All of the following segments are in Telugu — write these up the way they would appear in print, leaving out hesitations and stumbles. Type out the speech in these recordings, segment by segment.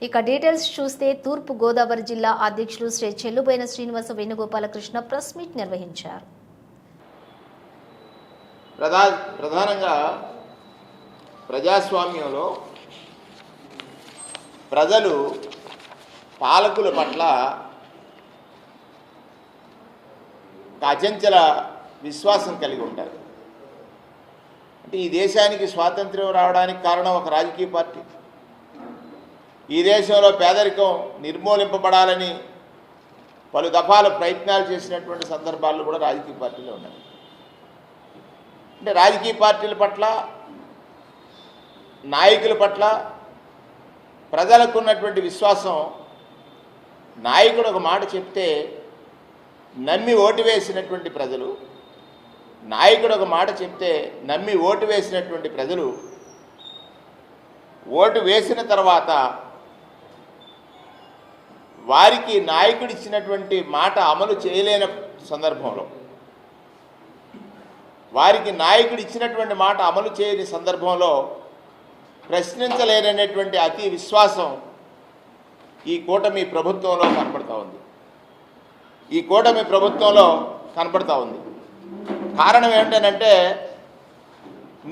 ఇక డీటెయిల్స్ చూస్తే తూర్పు గోదావరి జిల్లా అధ్యక్షులు శ్రీ చెల్లుబోయిన శ్రీనివాస వేణుగోపాలకృష్ణ ప్రెస్ మీట్ నిర్వహించారు. ప్రధానంగా ప్రజాస్వామ్యంలో ప్రజలు పాలకుల పట్ల అచంచల విశ్వాసం కలిగి ఉంటారు. అంటే ఈ దేశానికి స్వాతంత్ర్యం రావడానికి కారణం ఒక రాజకీయ పార్టీ. ఈ దేశంలో పేదరికం నిర్మూలింపబడాలని పలు దఫాల ప్రయత్నాలు చేసినటువంటి సందర్భాల్లో కూడా రాజకీయ పార్టీలు ఉన్నాయి. అంటే రాజకీయ పార్టీల పట్ల, నాయకుల పట్ల ప్రజలకు ఉన్నటువంటి విశ్వాసం, నాయకుడు ఒక మాట చెప్తే నమ్మి ఓటు వేసినటువంటి ప్రజలు, నాయకుడు ఒక మాట చెప్తే నమ్మి ఓటు వేసినటువంటి ప్రజలు ఓటు వేసిన తర్వాత వారికి నాయకుడు ఇచ్చినటువంటి మాట అమలు చేయలేని సందర్భంలో, వారికి నాయకుడు ఇచ్చినటువంటి మాట అమలు చేయని సందర్భంలో ప్రశ్నించలేనటువంటి అతి విశ్వాసం ఈ కూటమి ప్రభుత్వంలో కనపడతా ఉంది. ఈ కూటమి ప్రభుత్వంలో కనపడతా ఉంది. కారణం ఏంటంటే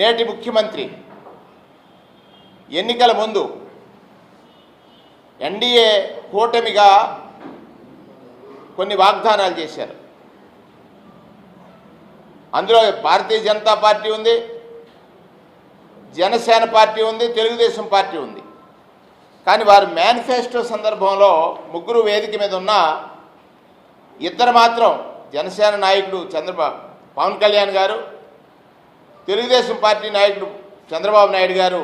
నేటి ముఖ్యమంత్రి ఎన్నికల ముందు ఎన్డీఏ కూటమిగా కొన్ని వాగ్దానాలు చేశారు. అందులో భారతీయ జనతా పార్టీ ఉంది, జనసేన పార్టీ ఉంది, తెలుగుదేశం పార్టీ ఉంది. కానీ వారు మేనిఫెస్టో సందర్భంలో ముగ్గురు వేదిక మీద ఉన్న ఇద్దరు మాత్రం, జనసేన నాయకుడు పవన్ కళ్యాణ్ గారు, తెలుగుదేశం పార్టీ నాయకుడు చంద్రబాబు నాయుడు గారు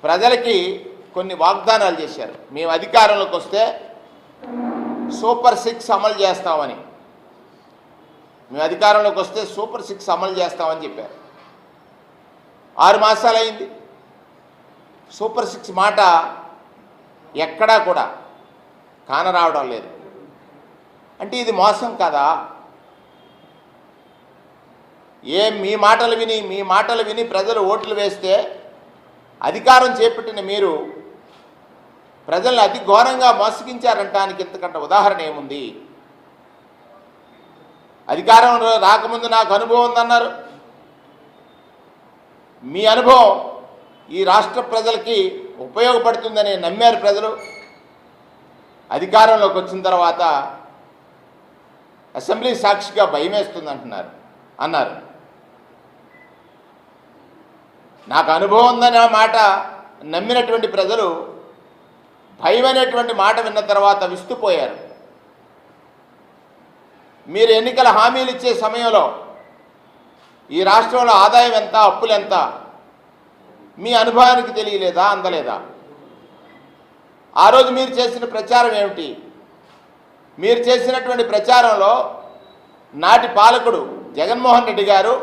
ప్రజలకి కొన్ని వాగ్దానాలు చేశారు. మేము అధికారంలోకి వస్తే సూపర్ 6 అమలు చేస్తామని, మేము అధికారంలోకి వస్తే సూపర్ 6 అమలు చేస్తామని చెప్పారు. 6 మాసాలు అయింది. సూపర్ 6 మాట ఎక్కడా కూడా కానరావడం లేదు. అంటే ఇది మోసం కదా? మీ మాటలు విని ప్రజలు ఓట్లు వేస్తే అధికారం చేపట్టిన మీరు ప్రజల్ని అతి ఘోరంగా మోసగించారంటానికి ఇంతకంటే ఉదాహరణ ఏముంది? అధికారంలో రాకముందు నాకు అనుభవం ఉందన్నారు. మీ అనుభవం ఈ రాష్ట్ర ప్రజలకి ఉపయోగపడుతుందని నమ్మారు ప్రజలు. అధికారంలోకి వచ్చిన తర్వాత అసెంబ్లీ సాక్షిగా భయమేస్తుంది అన్నారు. నాకు అనుభవం ఉందనే మాట నమ్మినటువంటి ప్రజలు భయం అనేటువంటి మాట విన్న తర్వాత విస్తుపోయారు. మీరు ఎన్నికల హామీలు ఇచ్చే సమయంలో ఈ రాష్ట్రంలో ఆదాయం ఎంత, అప్పులు ఎంత మీ అనుభవానికి తెలియలేదా, అందలేదా? ఆ రోజు మీరు చేసిన ప్రచారం ఏమిటి? మీరు చేసినటువంటి ప్రచారంలో నాటి పాలకుడు జగన్మోహన్ రెడ్డి గారు